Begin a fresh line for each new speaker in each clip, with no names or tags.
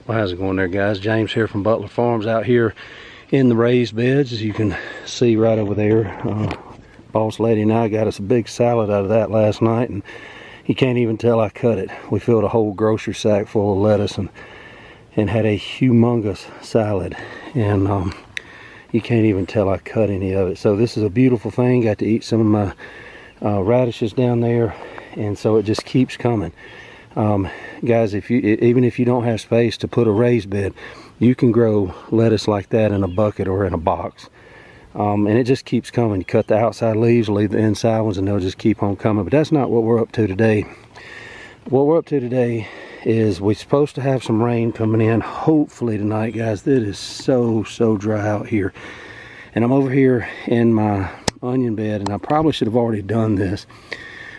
Well, how's it going there, guys? James here from Butler Farms, out here in the raised beds, as you can see right over there. Boss lady and I got us a big salad out of that last night, and you can't even tell I cut it. We filled a whole grocery sack full of lettuce and had a humongous salad, and you can't even tell I cut any of it. So this is a beautiful thing. Got to eat some of my radishes down there, and so it just keeps coming. Guys, even if you don't have space to put a raised bed, you can grow lettuce like that in a bucket or in a box, and it just keeps coming. You cut the outside leaves, leave the inside ones, and they'll just keep on coming. But that's not what we're up to today. What we're up to today is we're supposed to have some rain coming in, hopefully tonight, guys. It is so dry out here, and I'm over here in my onion bed, and I probably should have already done this.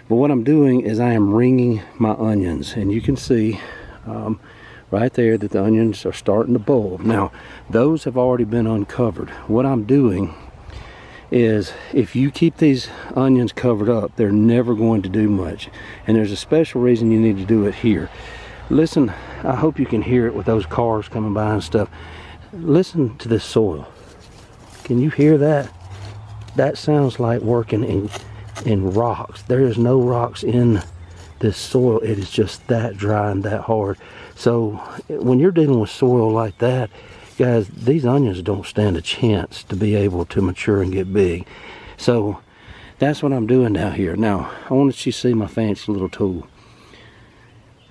But what I'm doing is I am ringing my onions, and you can see right there that the onions are starting to bulb. Now, those have already been uncovered. What I'm doing is, if you keep these onions covered up, they're never going to do much. And there's a special reason you need to do it here. Listen, I hope you can hear it with those cars coming by and stuff. Listen to this soil. Can you hear that? That sounds like working in rocks. There is no rocks in this soil. It is just that dry and that hard. So when you're dealing with soil like that, guys, these onions don't stand a chance to be able to mature and get big. So that's what I'm doing down here. Now, I want you to see my fancy little tool.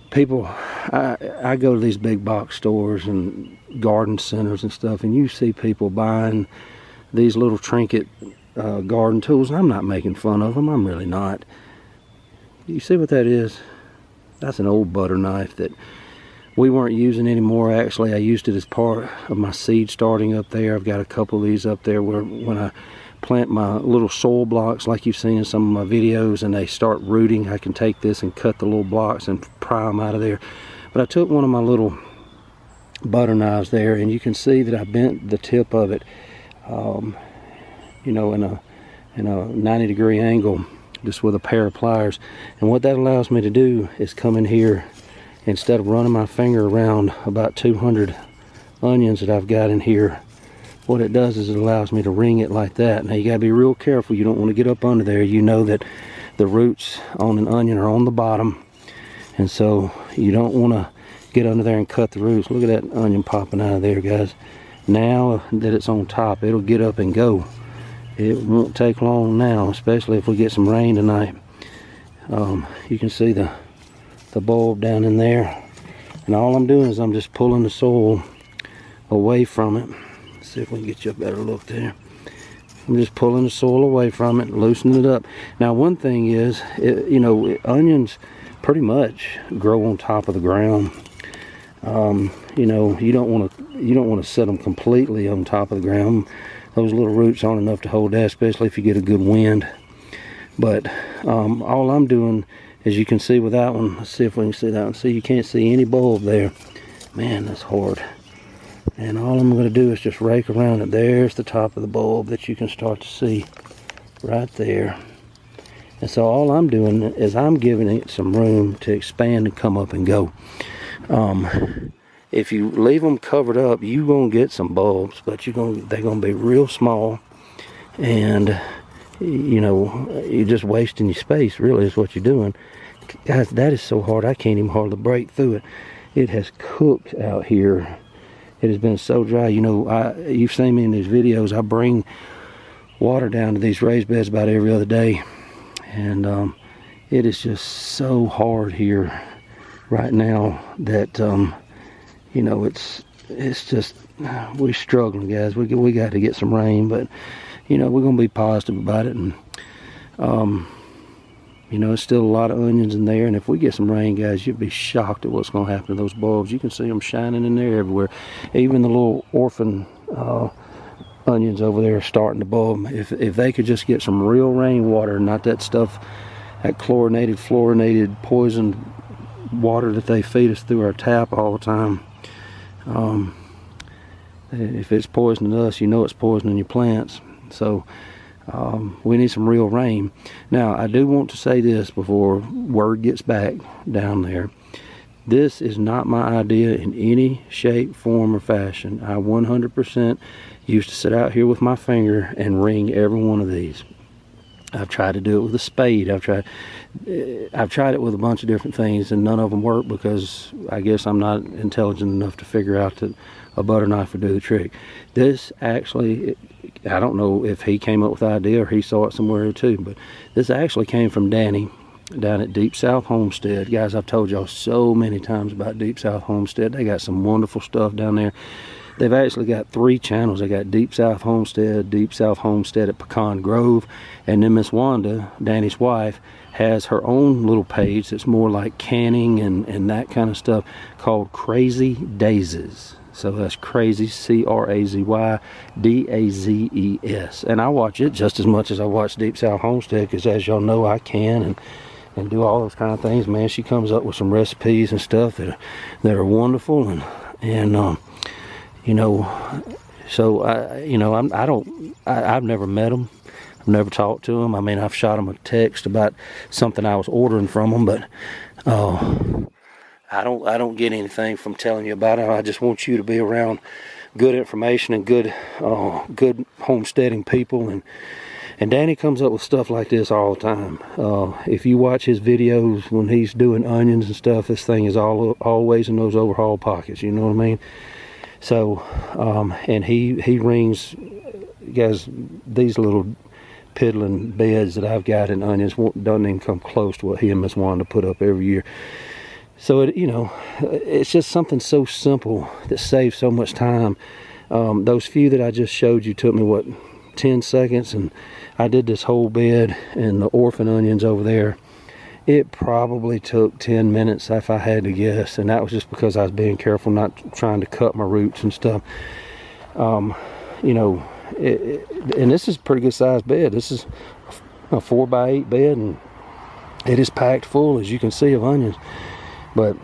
People, I go to these big box stores and garden centers and stuff, and you see people buying these little trinket garden tools. I'm not making fun of them. I'm really not. You see what that is? That's an old butter knife that we weren't using anymore. Actually, I used it as part of my seed starting up there. I've got a couple of these up there where when I plant my little soil blocks, like you've seen in some of my videos, and they start rooting, I can take this and cut the little blocks and pry them out of there. But I took one of my little butter knives there, and you can see that I bent the tip of it you know, in a 90-degree angle, just with a pair of pliers. And what that allows me to do is come in here, instead of running my finger around about 200 onions that I've got in here, what it does is it allows me to ring it like that. Now you gotta be real careful. You don't want to get up under there. You know that the roots on an onion are on the bottom, and so you don't want to get under there and cut the roots. Look at that onion popping out of there, guys. Now that it's on top, it'll get up and go. It won't take long now, especially if we get some rain tonight. You can see the bulb down in there, and all I'm doing is I'm just pulling the soil away from it. Let's see if we can get you a better look there. I'm just pulling the soil away from it, loosening it up. Now, one thing is, you know, onions pretty much grow on top of the ground. You know, you don't want to set them completely on top of the ground. Those little roots aren't enough to hold that, especially if you get a good wind. But all I'm doing, as you can see with that one, let's see if we can see that one. See, you can't see any bulb there. Man, that's hard. And all I'm going to do is just rake around it. There's the top of the bulb that you can start to see right there. And so all I'm doing is I'm giving it some room to expand and come up and go. If you leave them covered up, you're going to get some bulbs, but they're going to be real small, and you know, you're just wasting your space, really, is what you're doing. Guys, that is so hard, I can't even hardly break through it. It has cooked out here. It has been so dry. You know, you've seen me in these videos. I bring water down to these raised beds about every other day, and it is just so hard here right now that you know, it's just, we're struggling, guys. We got to get some rain, but you know, we're gonna be positive about it. And you know, it's still a lot of onions in there, and if we get some rain, guys, you'd be shocked at what's gonna happen to those bulbs. You can see them shining in there everywhere. Even the little orphan onions over there are starting to bulb. If they could just get some real rainwater, not that stuff, that chlorinated, fluorinated, poisoned water that they feed us through our tap all the time. If it's poisoning us, you know it's poisoning your plants. So we need some real rain. Now, I do want to say this before word gets back down there. This is not my idea in any shape, form, or fashion. I 100% used to sit out here with my finger and ring every one of these. I've tried to do it with a spade. I've tried it with a bunch of different things, and none of them work because I guess I'm not intelligent enough to figure out that a butter knife would do the trick. This actually, I don't know if he came up with the idea or he saw it somewhere too, but this actually came from Danny down at Deep South Homestead. Guys, I've told y'all so many times about Deep South Homestead. They got some wonderful stuff down there. They've actually got 3 channels. They got Deep South Homestead at Pecan Grove, and then Miss Wanda, Danny's wife, has her own little page that's more like canning and that kind of stuff, called Crazy Daisies. So that's crazy, C-R-A-Z-Y-D-A-Z-E-S. And I watch it just as much as I watch Deep South Homestead, because as y'all know, I can and do all those kind of things. Man, she comes up with some recipes and stuff that are wonderful, and you know, so I've never met them. I've never talked to them. I mean, I've shot them a text about something I was ordering from them, but I don't get anything from telling you about it. I just want you to be around good information and good homesteading people, and Danny comes up with stuff like this all the time. If you watch his videos when he's doing onions and stuff, this thing is always in those overhaul pockets, you know what I mean? So, and he rings, guys, these little piddling beds that I've got in onions doesn't even come close to what he and Miss Wanda put up every year. So, it's just something so simple that saves so much time. Those few that I just showed you took me, what, 10 seconds, and I did this whole bed, and the orphan onions over there, it probably took 10 minutes if I had to guess, and that was just because I was being careful, not trying to cut my roots and stuff. And this is a pretty good sized bed. This is a 4x8 bed, and it is packed full, as you can see, of onions. But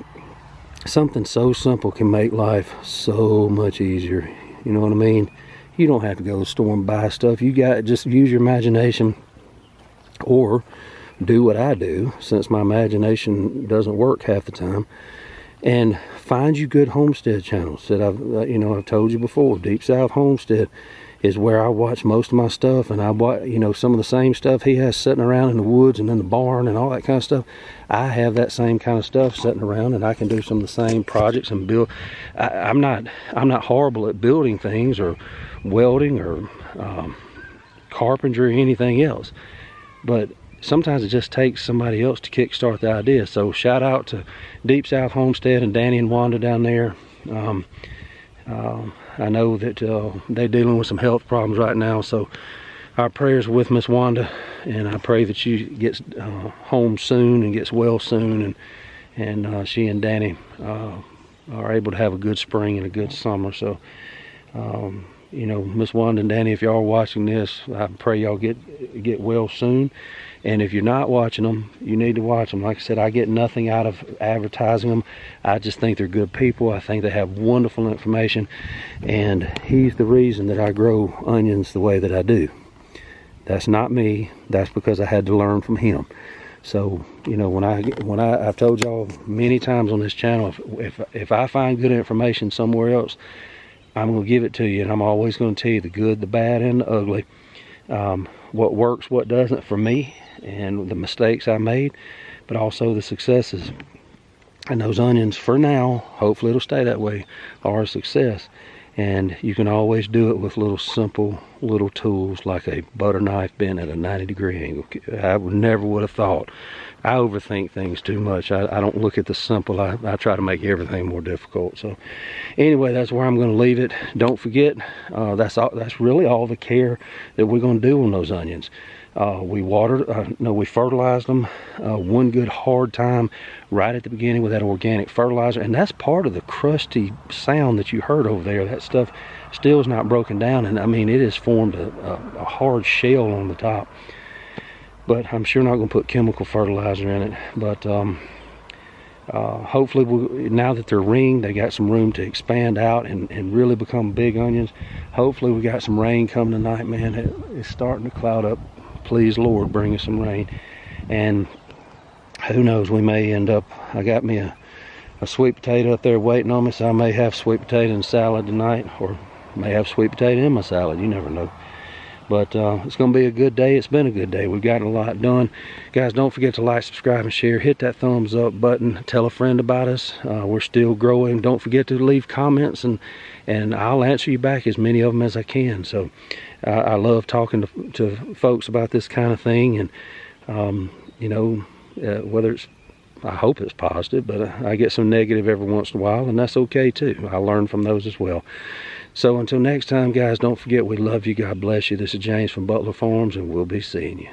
something so simple can make life so much easier. You know what I mean? You don't have to go to the store and buy stuff. You got just use your imagination, or do what I do, since my imagination doesn't work half the time, and find you good homestead channels that I've told you before. Deep South Homestead is where I watch most of my stuff, and I watch, some of the same stuff he has sitting around in the woods and in the barn and all that kind of stuff. I have that same kind of stuff sitting around, and I can do some of the same projects and build. I'm not horrible at building things or welding or carpentry or anything else, but sometimes it just takes somebody else to kickstart the idea. So shout out to Deep South Homestead and Danny and Wanda down there. I know that they're dealing with some health problems right now, so our prayers are with Miss Wanda, and I pray that she gets home soon and gets well soon, and she and Danny are able to have a good spring and a good summer. So Miss Wanda and Danny, if y'all are watching this, I pray y'all get well soon. And if you're not watching them, you need to watch them. Like I said, I get nothing out of advertising them. I just think they're good people. I think they have wonderful information, and he's the reason that I grow onions the way that I do. That's not me. That's because I had to learn from him. So, I've told y'all many times on this channel, if I find good information somewhere else, I'm going to give it to you, and I'm always going to tell you the good, the bad, and the ugly. What works, what doesn't for me, and the mistakes I made, but also the successes. And those onions, for now, hopefully it'll stay that way, are a success. And you can always do it with simple little tools like a butter knife bent at a 90-degree angle. I never would have thought. I overthink things too much. I don't look at the simple. I try to make everything more difficult. So anyway, that's where I'm going to leave it. Don't forget, that's really all the care that we're going to do on those onions. We fertilized them one good hard time right at the beginning with that organic fertilizer, and that's part of the crusty sound that you heard over there. That stuff still is not broken down, and I mean, it has formed a hard shell on the top. But I'm sure not going to put chemical fertilizer in it. But hopefully, now that they're ringed, they got some room to expand out and really become big onions. Hopefully, we got some rain coming tonight, man. It's starting to cloud up. Please, Lord, bring us some rain. And who knows, we may end up, I got me a a sweet potato up there waiting on me, so I may have sweet potato and salad tonight, or may have sweet potato in my salad. You never know. But it's going to be a good day. It's been a good day. We've gotten a lot done. Guys, don't forget to like, subscribe, and share. Hit that thumbs up button. Tell a friend about us. We're still growing. Don't forget to leave comments, and I'll answer you back, as many of them as I can. So I love talking to folks about this kind of thing. And, you know, whether it's, I hope it's positive, but I get some negative every once in a while, and that's okay too. I learn from those as well. So until next time, guys, don't forget, we love you. God bless you. This is James from Butler Farms, and we'll be seeing you.